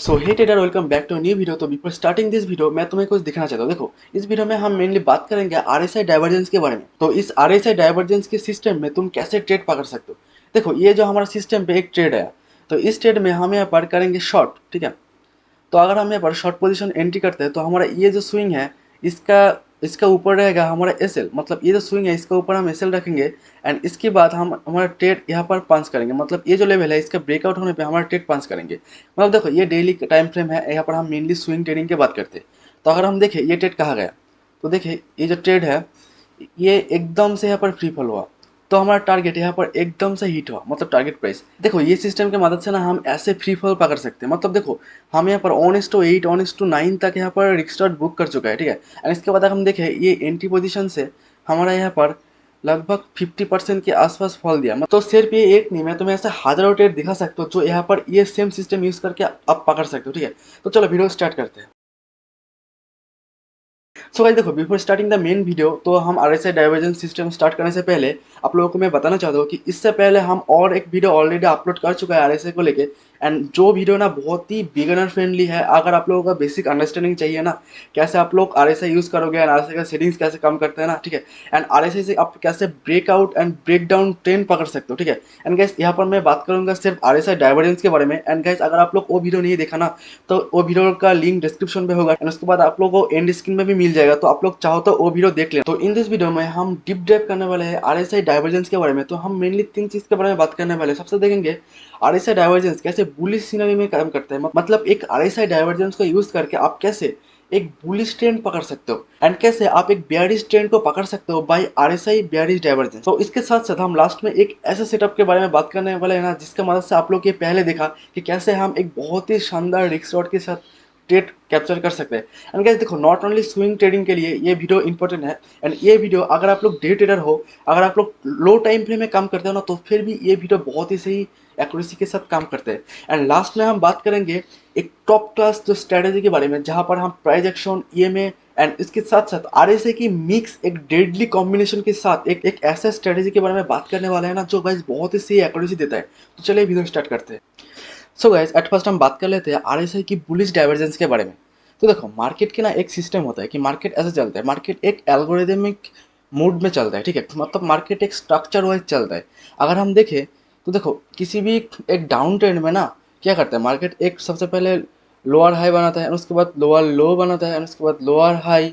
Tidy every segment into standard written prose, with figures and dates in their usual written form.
So hey trader, welcome back to new video. तो before starting this video मैं तुम्हें कुछ दिखाना चाहता हूँ। देखो, इस वीडियो में हम मेनली बात करेंगे आरएसआई डाइवर्जेंस के बारे में। तो इस आरएसआई डाइवर्जेंस के सिस्टम में तुम कैसे ट्रेड पकड़ सकते हो। देखो, ये जो हमारा सिस्टम पे एक ट्रेड है, तो इस ट्रेड में हम यहाँ पर करेंगे शॉर्ट, ठीक है। तो अगर हम यहाँ पर शॉर्ट पोजीशन एंट्री करते हैं तो हमारा ये जो स्विंग है, इसका इसका ऊपर रहेगा हमारा एसएल, मतलब ये जो स्विंग है इसका ऊपर हम एसएल रखेंगे। एंड इसके बाद हम हमारा ट्रेड यहाँ पर पंच करेंगे, मतलब ये जो लेवल है इसका ब्रेकआउट होने पे हमारा ट्रेड पंच करेंगे। मतलब देखो, ये डेली टाइम फ्रेम है, यहाँ पर हम मेनली स्विंग ट्रेडिंग की बात करते हैं। तो अगर हम देखें ये ट्रेड कहाँ गया, तो देखिए ये जो ट्रेड है ये एकदम से यहाँ पर फ्री फॉल हुआ, तो हमारा टारगेट यहाँ पर एकदम से हिट हुआ, मतलब टारगेट प्राइस। देखो, ये सिस्टम की मदद से ना हम ऐसे फ्री फॉल पकड़ सकते हैं। मतलब देखो, हम यहाँ पर 1:8 1:9 तक यहाँ पर रिक्स्टार्ट बुक कर चुका है, ठीक है। एंड इसके बाद अगर हम देखें ये एंट्री पोजीशन से हमारा यहाँ पर लगभग 50% के आसपास फॉल दिया। तो सिर्फ ये एक नहीं, मैं तुम्हें ऐसे हजारों ट्रेड दिखा सकता हूँ जो यहाँ पर ये सेम सिस्टम यूज करके आप पकड़ सकते हो, ठीक है। तो चलो वीडियो स्टार्ट करते हैं। सो गाइस देखो, before starting the main video, तो हम आरएसआई डाइवर्जेंस सिस्टम स्टार्ट करने से पहले आप लोगों को मैं बताना चाहता हूँ कि इससे पहले हम और एक वीडियो ऑलरेडी अपलोड कर चुका है आरएसआई को लेके। एंड जो वीडियो ना बहुत ही बिगिनर फ्रेंडली है, अगर आप लोगों का बेसिक अंडरस्टैंडिंग चाहिए ना, कैसे आप लोग आरएसआई यूज करोगे एंड आरएसआई का सेटिंग्स कैसे काम करते हैं ना, ठीक है। एंड आरएसआई से आप कैसे breakout and break down trend पकड़ सकते हो, ठीक है। एंड गाइस यहाँ पर मैं बात करूंगा सिर्फ आरएसआई डाइवर्जेंस के बारे में। एंड गाइस अगर आप लोग वो वीडियो नहीं देखा ना, तो वो वीडियो का लिंक डिस्क्रिप्शन में होगा एंड उसके बाद आप लोगों को एंड स्क्रीन में भी मिल जाएगा, तो आप लोग चाहो तो वो वीडियो देख लें। तो इन दिस वीडियो में हम डीप डाइव करने वाले हैं आरएसआई डाइवर्जेंस के बारे में। तो हम मेनली तीन चीज के बारे में बात करने वाले हैं। सबसे देखेंगे आरएसआई डाइवर्जेंस कैसे बुलिश सिनेरियो में काम करता है, मतलब एक आरएसआई डाइवर्जेंस को यूज करके आप कैसे एक बुलिश ट्रेंड पकड़ सकते हो एंड कैसे आप एक बेयरिश ट्रेंड को पकड़ सकते हो बाय आरएसआई बेयरिश डाइवर्जेंस। तो इसके साथ साथ हम लास्ट में एक ऐसे सेटअप के बारे में बात करने वाले हैं ना, जिसका मदद से आप लोग ये पहले देखा कि कैसे हम एक बहुत ही शानदार रिस्क शॉट के साथ ट्रेड कैप्चर कर सकते हैं। एंड गाइस देखो, नॉट ओनली स्विंग ट्रेडिंग के लिए ये वीडियो इंपॉर्टेंट है। एंड ये वीडियो अगर आप लोग डे ट्रेडर हो, अगर आप लोग लो टाइम फ्रेम में काम करते हो ना, तो फिर भी ये वीडियो बहुत ही सही एक्यूरेसी के साथ काम करते हैं। एंड लास्ट में हम बात करेंगे एक टॉप क्लास जो स्ट्रेटेजी के बारे में, जहां पर हम प्राइस एक्शन, ईएमए एंड इसके साथ साथ आरएसआई की मिक्स एक डेडली कॉम्बिनेशन के साथ एक ऐसा स्ट्रेटेजी के बारे में बात करने वाले हैं ना, जो गाइस बहुत ही सही एक्यूरेसी देता है। तो चलिए वीडियो स्टार्ट करते हैं। सो गाइस, एट फर्स्ट हम बात कर लेते हैं आरएसआई की बुलिश डाइवर्जेंस के बारे में। तो देखो, मार्केट के ना एक सिस्टम होता है कि मार्केट ऐसे चलता है, मार्केट एक एल्गोरिदमिक मूड में चलता है, ठीक है। मतलब मार्केट एक स्ट्रक्चर वाइज चलता है। अगर हम देखें तो देखो, किसी भी एक डाउन ट्रेंड में ना क्या करता है मार्केट, एक सबसे पहले लोअर हाई बनाता है एंड उसके बाद लोअर लो बनाता है एंड उसके बाद लोअर हाई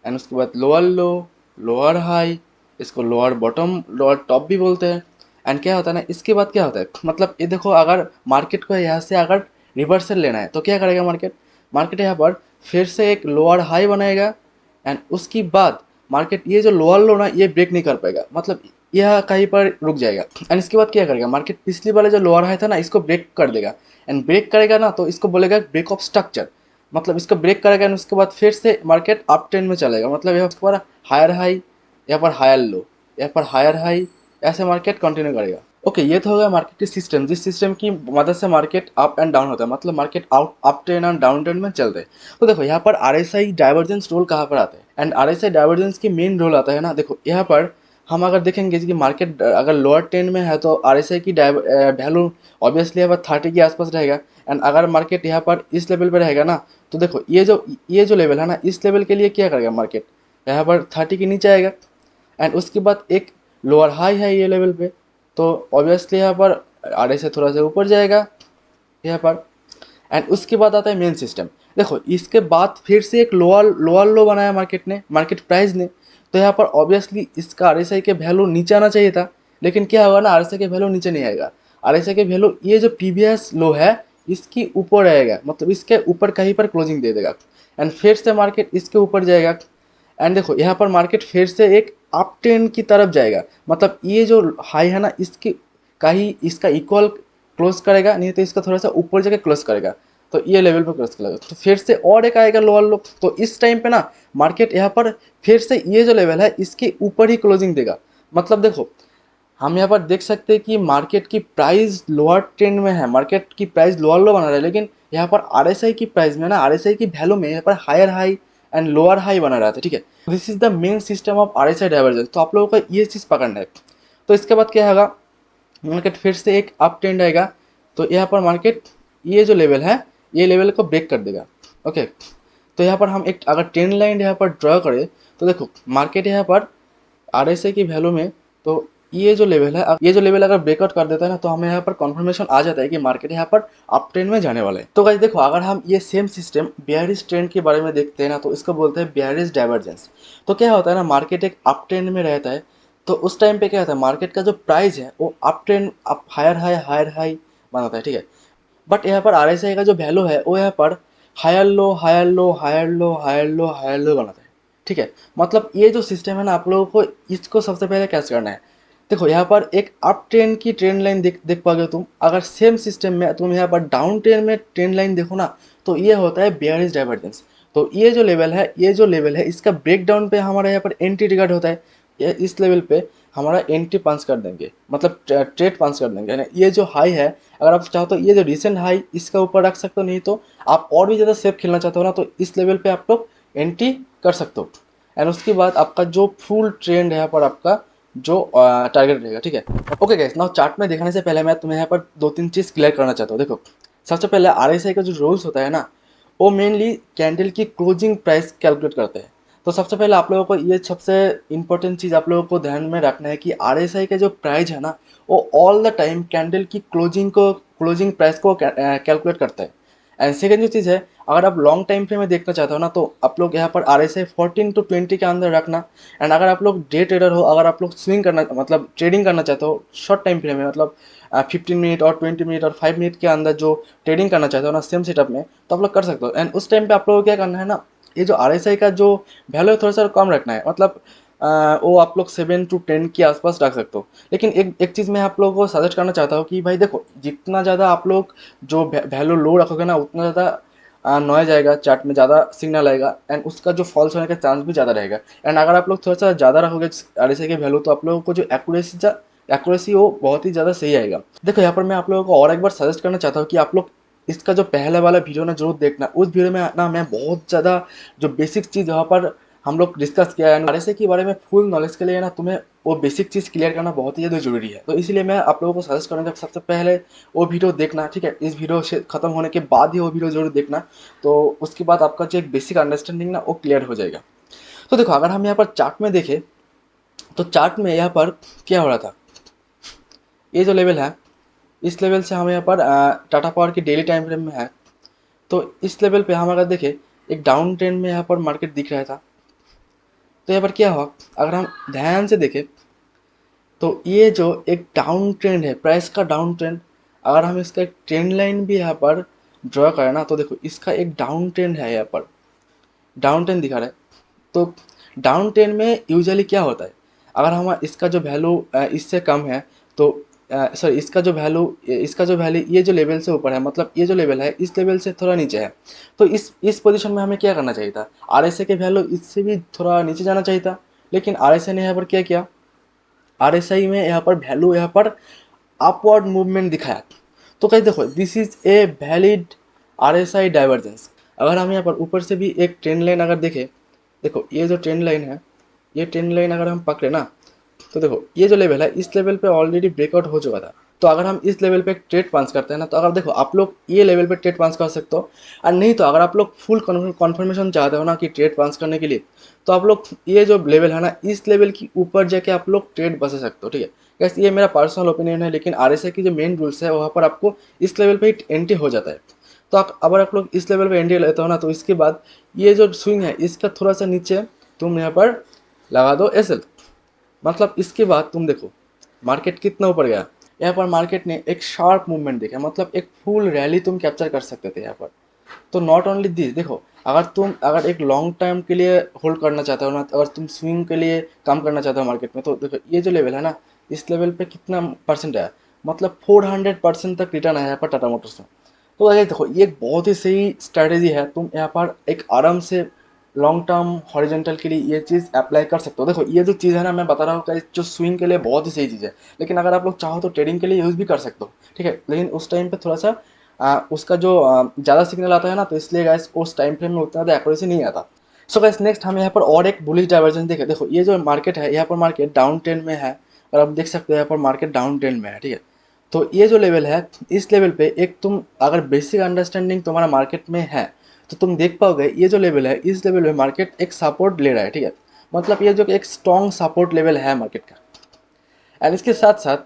एंड उसके बाद लोअर लो, लोअर हाई, इसको लोअर बॉटम लोअर टॉप भी बोलते हैं। एंड क्या होता है ना, इसके बाद क्या होता है, मतलब ये देखो, अगर मार्केट को यहाँ से अगर रिवर्सल लेना है तो क्या करेगा मार्केट, मार्केट यहाँ पर फिर से एक लोअर हाई बनाएगा एंड उसके बाद मार्केट ये जो लोअर लो ना ये ब्रेक नहीं कर पाएगा, मतलब यह कहीं पर रुक जाएगा। एंड इसके बाद क्या करेगा मार्केट, पिछली वाले जो लोअर हाई था ना इसको ब्रेक कर देगा। एंड ब्रेक करेगा ना तो इसको बोलेगा ब्रेक ऑफ स्ट्रक्चर, मतलब इसको ब्रेक करेगा एंड उसके बाद फिर से मार्केट अप ट्रेंड में चलेगा। मतलब यहाँ पर हायर हाई, यहाँ पर हायर लो, यहाँ पर हायर हाई, ऐसे मार्केट कंटिन्यू करेगा। ओके, ये तो हो गया मार्केट की सिस्टम, जिस सिस्टम की मदद से मार्केट अप एंड डाउन होता है, मतलब market out up trend and down trend में चलते हैं। तो देखो यहाँ पर आरएसआई डाइवर्जेंस रोल कहाँ पर आता है, एंड आरएसआई डाइवर्जेंस की मेन रोल आता है ना, देखो यहाँ पर हम अगर देखेंगे कि मार्केट अगर लोअर ट्रेंड में है तो आरएसआई की वैल्यू ऑब्वियसली यहाँ पर 30 के आसपास रहेगा। एंड अगर मार्केट यहाँ पर इस लेवल पर रहेगा ना, तो देखो ये जो लेवल है ना, इस लेवल के लिए क्या करेगा मार्केट, यहाँ पर 30 के नीचे आएगा एंड उसके बाद एक लोअर हाई है ये लेवल पे, तो ऑब्वियसली यहाँ पर आरए से थोड़ा सा ऊपर जाएगा यहाँ पर। एंड उसके बाद आता है मेन सिस्टम। देखो, इसके बाद फिर से एक लोअर लो बनाया मार्केट ने, मार्केट प्राइस ने, तो यहाँ पर ऑब्वियसली इसका आरएसआई के वैल्यू नीचे आना चाहिए था, लेकिन क्या होगा ना, आरएसआई के वैल्यू नीचे नहीं आएगा। आरएसआई के वैल्यू ये जो प्रीवियस लो है इसकी ऊपर आएगा, मतलब इसके ऊपर कहीं पर क्लोजिंग दे देगा एंड फिर से मार्केट इसके ऊपर जाएगा। एंड देखो यहाँ पर मार्केट फिर से एक अप ट्रेंड की तरफ जाएगा, मतलब ये जो हाई है ना इसकी का ही इसका इक्वल क्लोज करेगा, नहीं तो इसका थोड़ा सा ऊपर जाके क्लोज करेगा, तो ये लेवल पर क्लोज करेगा, तो फिर से और एक आएगा लोअर लो। तो इस टाइम पे ना मार्केट यहाँ पर फिर से ये जो लेवल है इसके ऊपर ही क्लोजिंग देगा। मतलब देखो, हम यहाँ पर देख सकते हैं कि मार्केट की प्राइस लोअर ट्रेंड में है, मार्केट की प्राइस लोअर लो बना रहा है, लेकिन यहाँ पर आरएसआई की प्राइस में ना, आरएसआई की वैल्यू में यहाँ पर higher high and lower high बना रहा था, ठीक है। This is the main system of RSI divergence. तो आप लोगों को ये चीज़ पकड़ना है। तो इसके बाद क्या होगा, मार्केट फिर से एक अप ट्रेंड आएगा, तो यहाँ पर मार्केट ये जो लेवल है ये लेवल को ब्रेक कर देगा। ओके, तो यहाँ पर हम एक अगर ट्रेंड लाइन यहाँ पर ड्रॉ करें तो देखो मार्केट यहाँ पर आरएसआई की वैल्यू में, तो ये जो लेवल है, ये जो लेवल अगर ब्रेकआउट कर देता है ना, तो हमें यहाँ पर कन्फर्मेशन आ जाता है कि मार्केट यहाँ पर अप ट्रेंड में जाने वाला है। तो गाइस देखो, अगर हम ये सेम सिस्टम बेयरिश ट्रेंड के बारे में देखते हैं ना, तो इसको बोलते हैं बेयरिश डाइवर्जेंस। तो क्या होता है ना, मार्केट एक अप ट्रेंड में रहता है, तो उस टाइम पे क्या होता है, मार्केट का जो प्राइस है वो up trend, up higher high बनाता है, ठीक है। बट यहाँ पर आरएसआई का जो वैल्यू है वो यहाँ पर higher low higher low higher low higher low higher low बनाता है, ठीक है। मतलब ये जो सिस्टम है ना, आप लोगों को इसको सबसे पहले कैच करना है। देखो यहाँ पर एक अप ट्रेंड की ट्रेंड लाइन देख पाओगे तुम। अगर सेम सिस्टम में तुम यहाँ पर डाउन ट्रेंड में ट्रेंड लाइन देखो ना, तो ये होता है बेयरिश डाइवर्जेंस। तो ये जो लेवल है, ये जो लेवल है, इसका ब्रेक डाउन पे हमारा यहाँ पर एंटी ट्रिगर्ड होता है। ये इस लेवल पे हमारा एंट्री पंच कर देंगे, मतलब ट्रेड पंच कर देंगे, है ना। ये जो हाई है, अगर आप चाहो तो ये जो रिसेंट हाई इसका ऊपर रख सकते हो, नहीं तो आप और भी ज़्यादा सेफ खेलना चाहते हो ना, तो इस लेवल पे आप लोग एंट्री कर सकते हो। एंड उसके बाद आपका जो फुल ट्रेंड है यहाँ पर आपका जो टारगेट रहेगा, ठीक है। ओके गाइस, नाउ चार्ट में देखने से पहले मैं तुम्हें यहाँ पर दो तीन चीज़ क्लियर करना चाहता हूँ। देखो, सबसे पहले आरएसआई का जो रूल्स होता है ना, वो मेनली कैंडल की क्लोजिंग प्राइस कैलकुलेट करते हैं। तो सबसे पहले आप लोगों को ये सबसे इंपॉर्टेंट चीज़ आप लोगों को ध्यान में रखना है कि आरएसआई का जो प्राइस है ना, वो ऑल द टाइम कैंडल की क्लोजिंग प्राइस को कैलकुलेट करता है। एंड सेकेंड जो चीज़ है, अगर आप लॉन्ग टाइम फ्रेम में देखना चाहते हो ना, तो आप लोग यहाँ पर आरएसआई 14 to 20 के अंदर रखना। एंड अगर आप लोग डे ट्रेडर हो, अगर आप लोग स्विंग करना, मतलब ट्रेडिंग करना चाहते हो शॉर्ट टाइम फ्रेम में, मतलब 15 मिनट और 20 मिनट और 5 मिनट के अंदर जो ट्रेडिंग करना चाहते हो ना सेम सेटअप में, तो आप लोग कर सकते हो। एंड उस टाइम पे आप लोगों को क्या करना है ना, ये जो आरएसआई का जो वैल्यू है थोड़ा सा कम रखना है। मतलब वो आप लोग 7 to 10 के आसपास रख सकते हो। लेकिन एक एक चीज़ मैं आप लोगों को सजेस्ट करना चाहता हूँ कि भाई देखो, जितना ज़्यादा आप लोग जो वैल्यू लो रखोगे ना, उतना ज़्यादा नॉइज आएगा चार्ट में, ज़्यादा सिग्नल आएगा, एंड उसका जो फॉल्स होने का चांस भी ज़्यादा रहेगा। एंड अगर आप लोग थोड़ा सा ज़्यादा रखोगे आरएसआई के वैल्यू, तो आप लोगों को जो एक्यूरेसी वो बहुत ही ज़्यादा सही आएगा। देखो यहाँ पर मैं आप लोगों को और एक बार सजेस्ट करना चाहता हूँ कि आप लोग इसका जो पहला वाला वीडियो ना जरूर देखना। उस वीडियो में ना मैं बहुत ज़्यादा जो बेसिक चीज़ यहाँ पर हम लोग डिस्कस किया है, आरएसआई के बारे में फुल नॉलेज के लिए ना तुम्हें वो बेसिक चीज़ क्लियर करना बहुत ही ज़्यादा जरूरी है। तो इसलिए मैं आप लोगों को सजेस्ट करूँगा सबसे पहले वो वीडियो देखना, ठीक है। इस वीडियो से खत्म होने के बाद ही वो वीडियो जरूर देखना, तो उसके बाद आपका जो एक बेसिक अंडरस्टैंडिंग ना वो क्लियर हो जाएगा। तो देखो, अगर हम यहाँ पर चार्ट में देखें, तो चार्ट में यहाँ पर क्या हो रहा था, ये जो लेवल है, इस लेवल से हम यहाँ पर टाटा पावर की डेली टाइम फ्रेम में है। तो इस लेवल पे हम अगर देखें, एक डाउन ट्रेंड में यहाँ पर मार्केट दिख रहा था। तो यहाँ पर क्या हुआ, अगर हम ध्यान से देखें, तो ये जो एक डाउन ट्रेंड है, प्राइस का डाउन ट्रेंड, अगर हम इसका एक ट्रेंड लाइन भी यहाँ पर ड्रॉ करें ना, तो देखो इसका एक डाउन ट्रेंड है, यहाँ पर डाउन ट्रेंड दिखा रहा है। तो डाउन ट्रेंड में यूजुअली क्या होता है, अगर हम इसका जो वैल्यू इससे कम है, तो सॉरी, इसका जो वैल्यू ये जो लेवल से ऊपर है, मतलब ये जो लेवल है इस लेवल से थोड़ा नीचे है, तो इस पोजीशन में हमें क्या करना चाहिए था, आरएसए के वैल्यू इससे भी थोड़ा नीचे जाना चाहिए था। लेकिन आरएसए ने यहाँ पर क्या किया, आरएसआई में यहाँ पर वैल्यू यहाँ पर अपवर्ड मूवमेंट दिखाया। तो कहीं देखो, this is a valid RSI divergence. अगर हम यहाँ पर ऊपर से भी एक ट्रेंड लाइन अगर देखें, देखो ये जो ट्रेंड लाइन है, ये ट्रेंड लाइन अगर हम पकड़े ना, तो देखो ये जो लेवल है, इस लेवल पे ऑलरेडी ब्रेकआउट हो चुका था। तो अगर हम इस लेवल पे ट्रेड पांच करते हैं ना, तो अगर देखो आप लोग ये लेवल पे ट्रेड पांच कर सकते हो। और नहीं तो अगर आप लोग फुल कन्फर्मेशन चाहते हो ना कि ट्रेड पांच करने के लिए, तो आप लोग ये जो लेवल है ना, इस लेवल की ऊपर जाके आप लोग ट्रेड बचा सकते हो, ठीक है। कैसे, ये मेरा पर्सनल ओपिनियन है, लेकिन आरएसआई की जो मेन रूल्स है वहाँ पर आपको इस लेवल पे ही एंट्री हो जाता है। तो अगर आप लोग इस लेवल पे एंट्री लेते हो ना, तो इसके बाद ये जो स्विंग है इसका थोड़ा सा नीचे तुम यहाँ पर लगा दो एसएल। मतलब इसके बाद तुम देखो मार्केट कितना ऊपर गया। यहाँ पर मार्केट ने एक शार्प मूवमेंट देखा, मतलब एक फुल रैली तुम कैप्चर कर सकते थे यहाँ पर। तो नॉट ओनली दिस, देखो अगर एक लॉन्ग टाइम के लिए होल्ड करना चाहते हो ना, अगर तुम स्विंग के लिए काम करना चाहते हो मार्केट में, तो देखो ये जो लेवल है ना, इस लेवल पे कितना परसेंट आया, मतलब 400% तक रिटर्न आया यहाँ पर टाटा मोटर्स में। तो अगर देखो, ये एक बहुत ही सही स्ट्रैटेजी है, तुम यहाँ पर एक आराम से लॉन्ग टर्म हॉरिजॉन्टल के लिए ये चीज़ अप्लाई कर सकते हो। देखो ये जो चीज़ है ना, मैं बता रहा हूँ कि जो स्विंग के लिए बहुत ही सही चीज़ है, लेकिन अगर आप लोग चाहो तो ट्रेडिंग के लिए यूज़ भी कर सकते हो, ठीक है। लेकिन उस टाइम पे थोड़ा सा उसका जो ज़्यादा सिग्नल आता है ना, तो इसलिए गाइस उस टाइम फ्रेम में उतना ज़्यादा एक्यूरेसी नहीं आता। सो गाइस नेक्स्ट हम यहाँ पर और एक बुलिश डाइवर्जेंस देखें। देखो ये जो मार्केट है, यहाँ पर मार्केट डाउन ट्रेंड में है, और आप देख सकते हो यहाँ पर मार्केट डाउन ट्रेंड में है, ठीक है। तो ये जो लेवल है, इस लेवल पे एक तुम अगर बेसिक अंडरस्टैंडिंग तुम्हारा मार्केट में है तो तुम देख पाओगे ये जो लेवल है, इस लेवल पे मार्केट एक सपोर्ट ले रहा है, ठीक है। मतलब ये जो एक स्ट्रॉन्ग सपोर्ट लेवल है मार्केट का। एंड इसके साथ साथ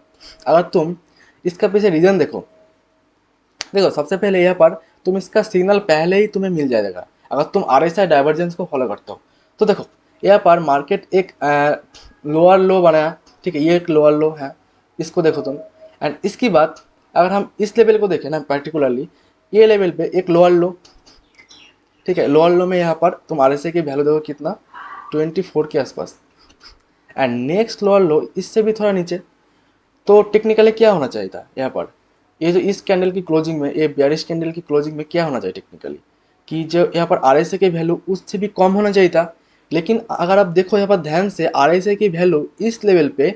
अगर तुम इसका पीछे रीज़न देखो, देखो सबसे पहले यहाँ पर तुम इसका सिग्नल पहले ही तुम्हें मिल जाएगा अगर तुम RSI डाइवर्जेंस को फॉलो करते हो। तो देखो यहाँ पर मार्केट एक लोअर लो बनाया, ठीक है, ये एक लोअर लो है, इसको देखो तुम। एंड इसकी बात अगर हम इस लेवल को देखें ना, पर्टिकुलरली ये लेवल पे एक लोअर लो, ठीक है, लोअर लो में यहाँ पर तुम RSI की वैल्यू देखो कितना, 24 के आसपास। एंड नेक्स्ट लोअर लो इससे भी थोड़ा नीचे। तो टेक्निकली क्या होना चाहिए था यहाँ पर, ये जो इस कैंडल की क्लोजिंग में, ये बेयरिश कैंडल की क्लोजिंग में क्या होना चाहिए टेक्निकली, कि जो यहाँ पर RSI की वैल्यू उससे भी कम होना चाहिए था। लेकिन अगर आप देखो यहाँ पर ध्यान से, RSI की वैल्यू इस लेवल पे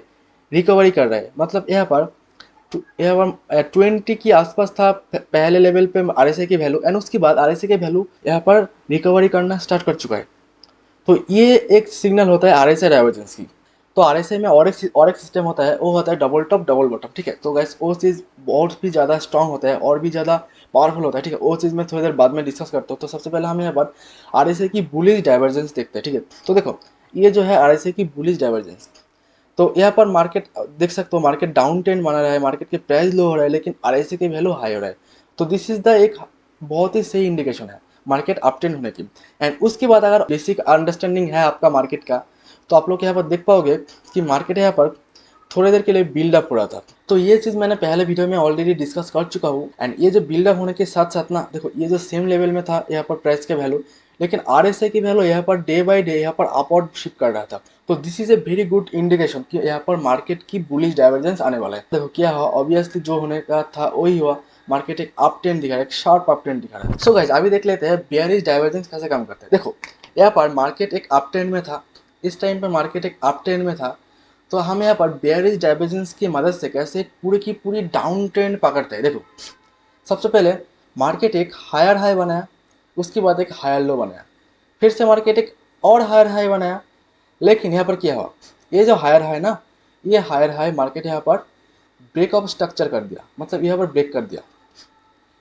रिकवरी कर रहा है। मतलब यहाँ पर यहाँ पर 20 के आसपास था पहले लेवल पे RSI की वैल्यू, एंड उसके बाद RSI की वैल्यू यहाँ पर रिकवरी करना स्टार्ट कर चुका है। तो ये एक सिग्नल होता है RSI डाइवर्जेंस की। तो RSI में और एक सिस्टम होता है, वो होता है डबल टॉप डबल बॉटम, ठीक है। तो गैस वो चीज़ बहुत भी ज़्यादा स्ट्रांग होता है और भी ज़्यादा पावरफुल होता है, ठीक है। वो चीज़ मैं थोड़ी देर बाद में डिस्कस करता हूँ। तो सबसे पहले हम यहाँ पर RSI की बुलिश डाइवर्जेंस देखते हैं, ठीक है। तो देखो ये जो है RSI की बुलिश डाइवर्जेंस। तो यहाँ पर मार्केट देख सकते हो, मार्केट डाउन ट्रेंड बना रहा है, मार्केट के प्राइस लो हो रहा है, लेकिन RSI की वैल्यू हाई हो रहा है। तो दिस इज द एक बहुत ही सही इंडिकेशन है मार्केट अप ट्रेंड होने की। एंड उसके बाद अगर बेसिक अंडरस्टैंडिंग है आपका मार्केट का, तो आप लोग यहाँ पर देख पाओगे कि मार्केट यहाँ पर थोड़ी देर के लिए बिल्डअप हो रहा था। तो ये चीज़ मैंने पहले वीडियो में ऑलरेडी डिस्कस कर चुका हूँ। एंड ये जो बिल्डअप होने के साथ साथ ना, देखो ये जो सेम लेवल में था यहाँ पर प्राइस के वैल्यू, लेकिन RSI की वैल्यू यहाँ पर डे बाय डे यहाँ पर अपवर्ड शिफ्ट कर रहा था। तो this is a very good indication कि यहाँ पर मार्केट की बुलिश डाइवर्जेंस आने वाला है। देखो क्या हुआ, ऑब्वियसली जो होने का था वही हुआ, मार्केट एक अप ट्रेंड दिखा रहा है, एक शार्प अप ट्रेंड दिखा रहा है। सो गाइस अभी देख लेते हैं बेयरिश डाइवर्जेंस कैसे काम करते हैं। देखो यहाँ पर मार्केट एक अप ट्रेंड में था, इस टाइम पर मार्केट एक अप ट्रेंड में था। तो हम यहाँ पर बेयरिश डाइवर्जेंस की मदद से कैसे पूरी की पूरी डाउन ट्रेंड पकड़ते हैं। देखो सबसे पहले मार्केट एक हायर हाई बनाया, उसके बाद एक हायर लो बनाया, फिर से मार्केट एक और हायर हाई बनाया। लेकिन यहाँ पर क्या हुआ, ये जो हायर हाई ना, ये हायर हाई मार्केट यहाँ पर ब्रेक ऑफ स्ट्रक्चर कर दिया, मतलब यहाँ पर ब्रेक कर दिया।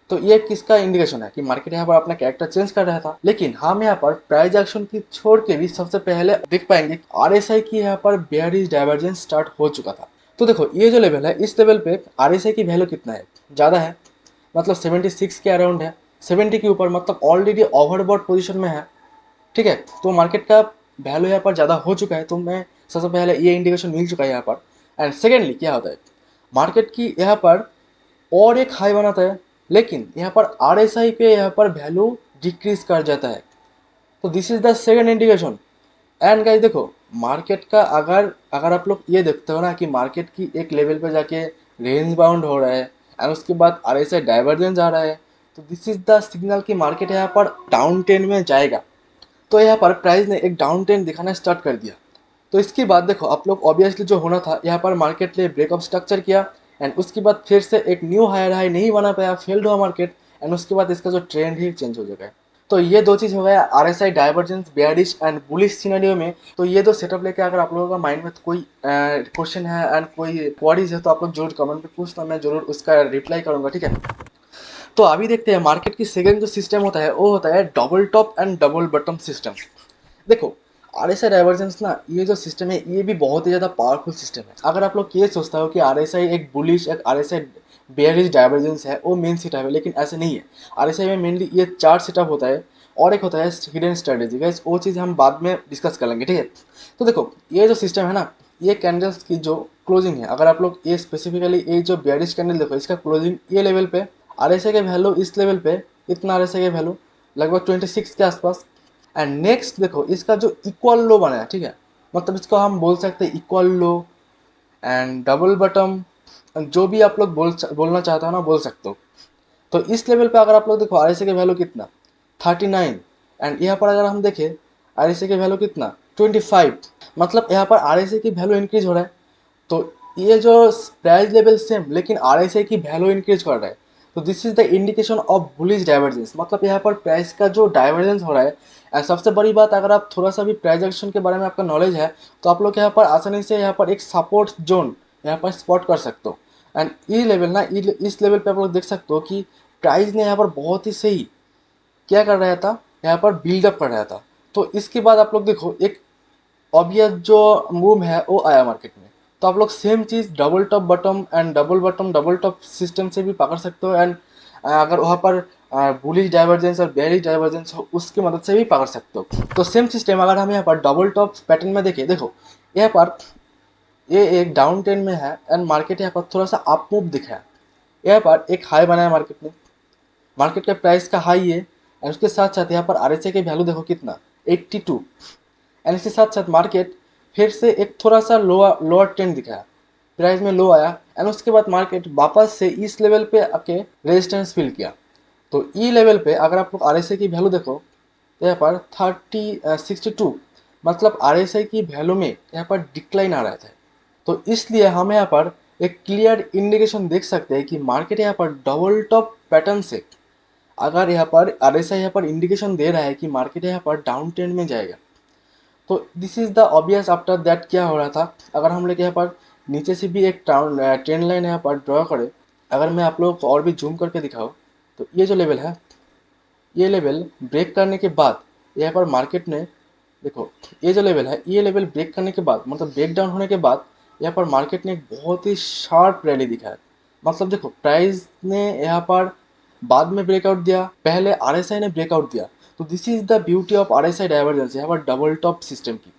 तो ये किसका इंडिकेशन है कि मार्केट यहाँ पर अपना कैरेक्टर चेंज कर रहा था। लेकिन हम यहाँ पर प्राइस एक्शन की छोड़ के भी सबसे पहले देख पाएंगे RSI की यहाँ पर बेयरिश डाइवर्जेंस स्टार्ट हो चुका था। तो देखो ये जो लेवल है, इस लेवल पे RSI की वैल्यू कितना है, ज़्यादा है, मतलब 76 के अराउंड है, 70 के ऊपर, मतलब ऑलरेडी ओवरबॉट पोजीशन में है, ठीक है। तो मार्केट का वैल्यू यहाँ पर ज़्यादा हो चुका है। तो मैं सबसे पहले ये इंडिकेशन मिल चुका है यहाँ पर। एंड सेकेंडली क्या होता है, मार्केट की यहाँ पर और एक हाई बनाता है, लेकिन यहाँ पर RSI पे यहाँ पर वैल्यू डिक्रीज कर जाता है। तो this is the second indication. And guys देखो मार्केट का अगर अगर आप लोग ये देखते हो ना कि मार्केट की एक लेवल पे जाके रेंज बाउंड हो रहा है एंड उसके बाद RSI डाइवर्जेंस आ रहा है, तो दिस इज द सिग्नल कि मार्केट यहाँ पर डाउन ट्रेंड में जाएगा। तो यहाँ पर प्राइस ने एक डाउन ट्रेंड दिखाना स्टार्ट कर दिया। तो इसके बाद देखो आप लोग ऑब्वियसली जो होना था, यहाँ पर मार्केट ने ब्रेक ऑफ स्ट्रक्चर किया एंड उसके बाद फिर से एक न्यू हायर हाई नहीं बना पाया, फेल्ड हुआ मार्केट। एंड उसके बाद इसका जो ट्रेंड ही चेंज हो जाएगा। तो ये दो चीज़ हो गया RSI divergence bearish and bullish scenario में। तो ये दो सेटअप लेके अगर आप लोगों का माइंड में कोई क्वेश्चन है एंड कोई क्वारीज है तो आप लोग जरूर कमेंट में पूछना, मैं जरूर उसका रिप्लाई करूंगा, ठीक है। तो अभी देखते हैं मार्केट की सेकंड जो सिस्टम होता है वो होता है double top and double bottom system. देखो RSI डाइवर्जेंस ना, ये जो सिस्टम है ये भी बहुत ही ज़्यादा पावरफुल सिस्टम है। अगर आप लोग ये सोचता हो कि RSI एक बुलिश एक RSI बेयरिश डाइवर्जेंस है, वो मेन सेटअप है, लेकिन ऐसे नहीं है। RSI में मेनली ये चार सेटअप होता है और एक होता है हिडन स्ट्रेटेजी। गाइस वो चीज़ हम बाद में डिस्कस कर लेंगे, ठीक है। तो देखो ये जो सिस्टम है ना, ये कैंडल्स की जो क्लोजिंग है, अगर आप लोग ये स्पेसिफिकली ये जो बेयरिश कैंडल देखो, इसका क्लोजिंग ये लेवल पे, RSI के वैल्यू इस लेवल पे, इतना RSI के वैल्यू लगभग 26 के आसपास। एंड नेक्स्ट देखो इसका जो इक्वल लो बनाया, ठीक है, मतलब इसको हम बोल सकते हैं equal low and double bottom, जो भी आप लोग बोलना चाहते हो ना बोल सकते हो। तो इस लेवल पे अगर आप लोग देखो RSI के वैल्यू कितना 39, एंड यहाँ पर अगर हम देखें RSI के वैल्यू कितना 25, मतलब यहाँ पर RSI की वैल्यू इंक्रीज हो रहा है। तो ये जो प्राइस लेवल सेम, लेकिन RSI की वैल्यू इंक्रीज कर रहा है। तो this is the indication of bullish divergence, मतलब यहाँ पर प्राइस का जो डाइवर्जेंस हो रहा है। और सबसे बड़ी बात, अगर आप थोड़ा सा भी प्राइस एक्शन के बारे में आपका नॉलेज है तो आप लोग यहाँ पर आसानी से यहाँ पर एक सपोर्ट जोन यहाँ पर स्पॉट कर सकते हो। एंड ई लेवल ना, इस लेवल पे आप लोग देख सकते हो कि प्राइस ने यहाँ पर बहुत ही सही क्या कर रहा था, यहाँ पर बिल्डअप कर रहा था। तो इसके बाद आप लोग देखो एक ऑब्वियस जो मूव है वो आया मार्केट में। तो आप लोग सेम चीज़ double top bottom and double bottom double top system से भी पकड़ सकते हो, एंड अगर वहाँ पर बुलिश डाइवर्जेंस और बेरिश डाइवर्जेंस हो उसकी मदद से भी पकड़ सकते हो। तो सेम सिस्टम अगर हम यहाँ पर डबल टॉप पैटर्न में देखें, देखो यहाँ पर ये एक डाउन ट्रेंड में है एंड मार्केट यहाँ पर थोड़ा सा अप मूव दिखा है। यहाँ पर एक हाई बनाया मार्केट ने, मार्केट का प्राइस का हाई है एंड उसके साथ साथ यहाँ पर आरएसआई की वैल्यू देखो कितना 82, एंड इसके साथ साथ मार्केट फिर से एक थोड़ा सा लोअर ट्रेंड दिखाया, प्राइस में लो आया एंड उसके बाद मार्केट वापस से इस लेवल पे आके रेजिस्टेंस फील किया। तो ई लेवल पे अगर आप लोग आरएसआई की वैल्यू देखो तो यहाँ पर 62, मतलब आरएसआई की वैल्यू में यहाँ पर डिक्लाइन आ रहा था। तो इसलिए हम यहाँ पर एक क्लियर इंडिकेशन देख सकते हैं कि मार्केट यहाँ पर डबल टॉप पैटर्न से अगर यहाँ पर आरएसआई यहाँ पर इंडिकेशन दे रहा है कि मार्केट यहाँ पर डाउन ट्रेंड में जाएगा। तो this is the obvious after that क्या हो रहा था, अगर हम लोग यहाँ पर नीचे से भी एक ट्रेंड लाइन यहाँ पर ड्रॉ करें, अगर मैं आप लोगों को और भी जूम करके दिखाऊँ तो ये जो लेवल है, ये लेवल ब्रेक करने के बाद यहाँ पर मार्केट ने देखो ये जो लेवल है, ये लेवल ब्रेक करने के बाद मतलब ब्रेक डाउन होने के बाद यहाँ पर मार्केट ने एक बहुत ही शार्प रैली दिखाया। मतलब देखो प्राइस ने यहाँ पर बाद में ब्रेकआउट दिया, पहले आरएसआई ने ब्रेकआउट दिया। तो this is the beauty of RSI divergence यहाँ पर डबल टॉप सिस्टम की।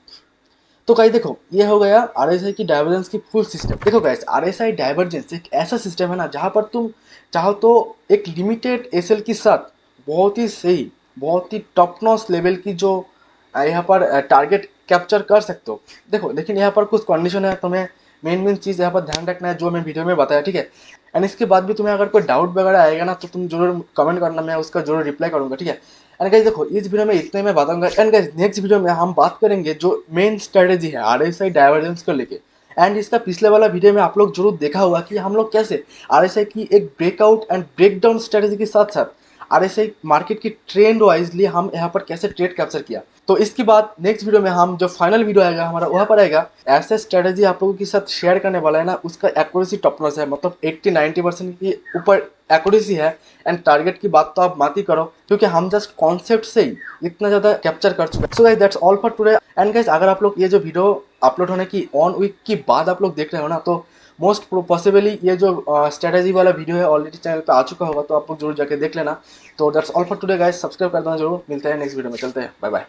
तो गाइस देखो ये हो गया आरएसआई की डाइवर्जेंस की फुल सिस्टम। देखो गाइस आरएसआई डाइवर्जेंस एक ऐसा सिस्टम है ना जहाँ पर तुम चाहो तो एक लिमिटेड एसएल के साथ बहुत ही सही, बहुत ही टॉप नॉच लेवल की जो यहाँ पर टारगेट कैप्चर कर सकते हो। देखो लेकिन यहाँ पर कुछ कंडीशन है, तुम्हें मेन चीज़ यहाँ पर ध्यान रखना है जो मैं वीडियो में बताया, ठीक है। एंड इसके बाद भी तुम्हें अगर कोई डाउट वगैरह आएगा ना तो तुम जरूर कमेंट करना, मैं उसका जरूर रिप्लाई करूंगा, ठीक है। एंड गाइस देखो इस वीडियो में इतने मैं बताऊंगा, एंड गाइस नेक्स्ट वीडियो में हम बात करेंगे जो मेन स्ट्रेटेजी है आरएसआई डाइवर्जेंस को लेके। एंड इसका पिछले वाला वीडियो में आप लोग जरूर देखा होगा कि हम लोग कैसे आरएसआई की एक ब्रेकआउट एंड ब्रेकडाउन स्ट्रेटेजी के साथ साथ आरएसआई मार्केट की ट्रेंड वाइजली हम यहाँ पर कैसे ट्रेड कैप्चर किया। तो इसके बाद नेक्स्ट वीडियो में हम जो फाइनल वीडियो आएगा हमारा वहाँ पर आएगा ऐसे स्ट्रेटेजी आप लोगों के साथ शेयर करने वाला है ना, उसका एक्यूरेसी टॉप नॉच है, मतलब 80-90% की ऊपर एक्यूरेसी है। एंड टारगेट की बात तो आप मत ही करो क्योंकि हम जस्ट कॉन्सेप्ट से ही इतना ज़्यादा कैप्चर कर चुके हैं। So guys that's all for today. And guys अगर आप लोग ये जो वीडियो अपलोड होने की 1 वीक की बाद आप लोग देख रहे हो ना, तो मोस्ट पॉसिबली ये जो स्ट्रेटेजी वाला वीडियो है ऑलरेडी चैनल पे आ चुका होगा, तो आप लोग जरूर जाके देख लेना। तो that's all for today guys, subscribe कर देना जरूर। मिलते हैं नेक्स्ट वीडियो में, चलते हैं, बाय बाय।